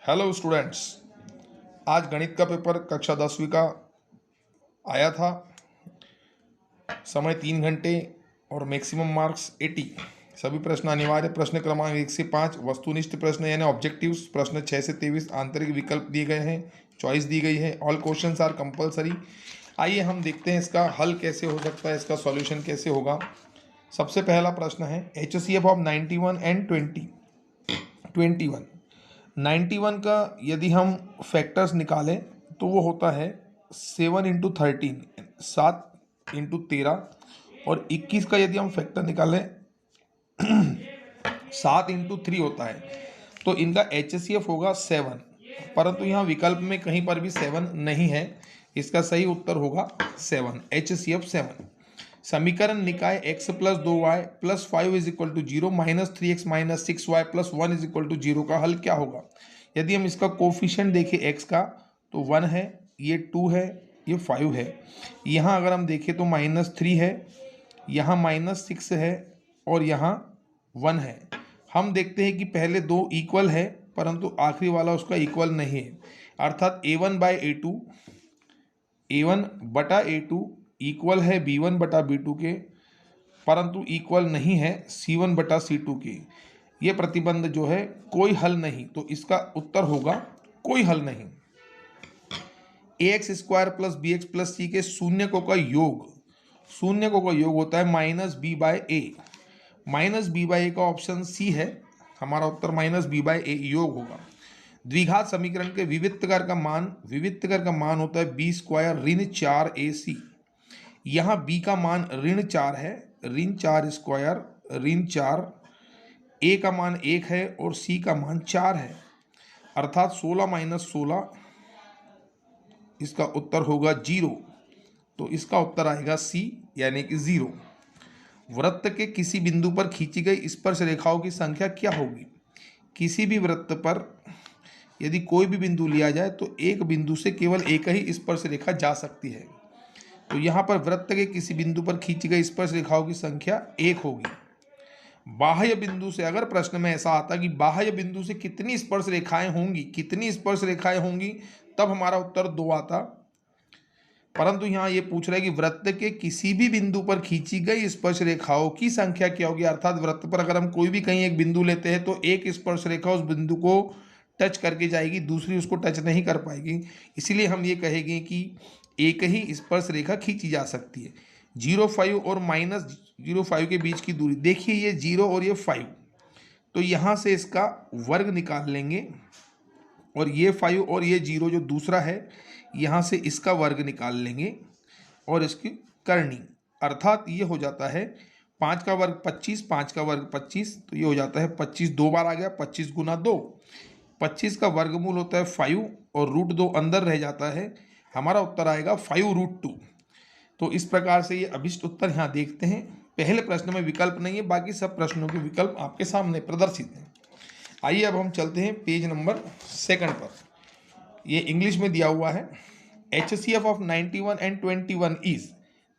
Hello students, आज गणित का पेपर कक्षा 10वीं का आया था। समय 3 घंटे और मैक्सिमम मार्क्स 80। सभी प्रश्न अनिवार्य प्रश्न क्रमांक 1 से 5, वस्तुनिष्ठ प्रश्न यानी ऑब्जेक्टिव्स प्रश्न 6 से 23, आंतरिक विकल्प दिए गए हैं, चॉइस दी गई है, ऑल क्वेश्चंस आर कंपलसरी। आइए हम देखते हैं इसका हल कैसे हो सकता है, इसका सॉल्यूशन कैसे होगा। सबसे पहला प्रश्न है HCF ऑफ 91 एंड 21। 91 का यदि हम फैक्टर्स निकालें तो वो होता है 7 इंटू 13, 7 इंटू 13, और 21 का यदि हम फैक्टर निकालें 7 इंटू 3 होता है। तो इनका HCF होगा 7, परंतु यहाँ विकल्प में कहीं पर भी 7 नहीं है। इसका सही उत्तर होगा 7, HCF 7। समीकरण निकाय x plus 2y plus 5 is equal to 0 minus 3x minus 6y plus 1 is equal to 0 का हल क्या होगा। यदि हम इसका कोफिशिएंट देखें x का तो 1 है, ये 2 है, ये 5 है। यहाँ अगर हम देखें तो -3 है, यहाँ -6 है और यहाँ 1 है। हम देखते हैं कि पहले दो इक्वल है परंतु आखिरी वाला उसका इक्वल नहीं है, अर्थात A1 बटा A2 इक्वल है B1 बटा B2 के, परंतु इक्वल नहीं है C1 बटा C2 के। ये प्रतिबंध जो है कोई हल नहीं, तो इसका उत्तर होगा कोई हल नहीं। ax square plus b x plus c के शून्यकों का योग होता है -b/a। -b/a का ऑप्शन सी है, हमारा उत्तर -b/a योग होगा। द्विघात समीकरण के विविक्तकर का मान होता है b स्क्वायर ऋण 4ac। यहाँ b का मान ऋण 4 है, ऋण 4 स्क्वायर ऋण 4, a का मान 1 है और c का मान 4 है, अर्थात 16 माइनस 16, इसका उत्तर होगा 0। तो इसका उत्तर आएगा सी यानी कि 0। वृत्त के किसी बिंदु पर खींची गई स्पर्श रेखाओं की संख्या क्या होगी। किसी भी वृत्त पर यदि कोई भी बिंदु लिया जाए तो एक बिंदु से केवल एक ही स्पर्श रेखा जा सकती है। तो यहाँ पर वृत्त के किसी बिंदु पर खींची गई स्पर्श रेखाओं की संख्या 1 होगी। बाह्य बिंदु से अगर प्रश्न में ऐसा आता कि बाह्य बिंदु से कितनी स्पर्श रेखाएं होंगी, तब हमारा उत्तर 2 आता। परंतु यहाँ ये पूछ रहा है कि वृत्त के किसी भी बिंदु पर खींची गई स्पर्श रेखाओं की संख्या क्या होगी, अर्थात वृत्त पर अगर हम कोई भी कहीं एक बिंदु लेते हैं तो एक स्पर्श रेखा उस बिंदु को टच करके जाएगी, दूसरी उसको टच नहीं कर पाएगी। इसीलिए हम ये कहेंगे कि एक ही स्पर्श रेखा खींची जा सकती है। 0,5 और -0,5 के बीच की दूरी देखिए, ये 0 और ये 5, तो यहाँ से इसका वर्ग निकाल लेंगे और ये 5 और ये 0 जो दूसरा है यहाँ से इसका वर्ग निकाल लेंगे और इसकी करनी, अर्थात ये हो जाता है 5 का वर्ग 25, 5 का वर्ग 25, तो ये हो जाता है 25 दो बार आ गया, 25 गुना 2। 25 का वर्गमूल होता है 5 और √2 अंदर रह जाता है, हमारा उत्तर आएगा 5√2। तो इस प्रकार से ये अभिष्ट उत्तर यहाँ देखते हैं। पहले प्रश्न में विकल्प नहीं है, बाकी सब प्रश्नों के विकल्प आपके सामने प्रदर्शित हैं। आइए अब हम चलते हैं पेज नंबर 2 पर। ये इंग्लिश में दिया हुआ है। HCF of 91 and 21 is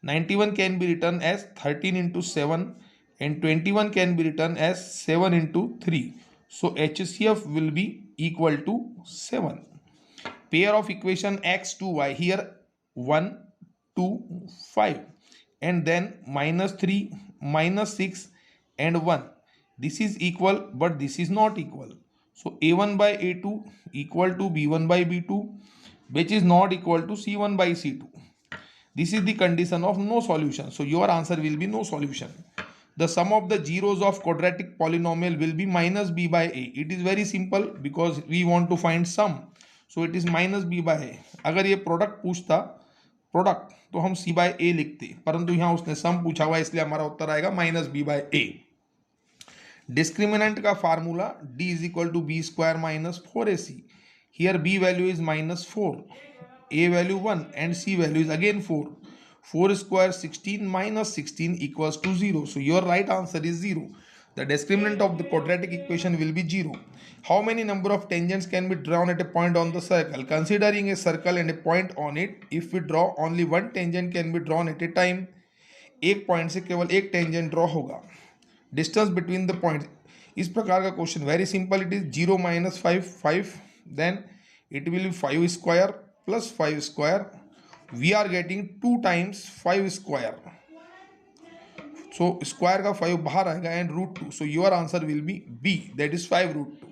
91 can be return as 13 into 7 and 21 can be return as 7 into 3। So HCF will be equal to 7। Pair of equation x to y here 1 2 5 and then -3 -6 and 1. This is equal but this is not equal. So A1 by A2 equal to B1 by B2, which is not equal to C1 by C2. This is the condition of no solution. So your answer will be no solution. The sum of the zeros of quadratic polynomial will be -b by a. It is very simple because we want to find sum. So it is -b by a. अगर ये product पूछता तो हम c by a लिखते, परंतु यहाँ उसने सम पूछा हुआ, इसलिए हमारा उत्तर आएगा -b by a। डिस्क्रिमिनेंट का formula d is equal to B square minus 4ac। Here b value is -4, a value 1 and c value is again 4। 4 square 16 minus 16 equals to 0। So your right answer is 0। The discriminant of the quadratic equation will be 0. How many number of tangents can be drawn at a point on the circle? Considering a circle and a point on it, if we draw only one tangent can be drawn at a time. एक point से केवल एक tangent draw होगा। Distance between the point, इस प्रकार का question very simple, it is 0 -5 5 then it will be 5 square plus 5 square. We are getting 2 times 5 square. So square का 5 बाहर आएगा and root 2. So your answer will be B, that is 5 root 2.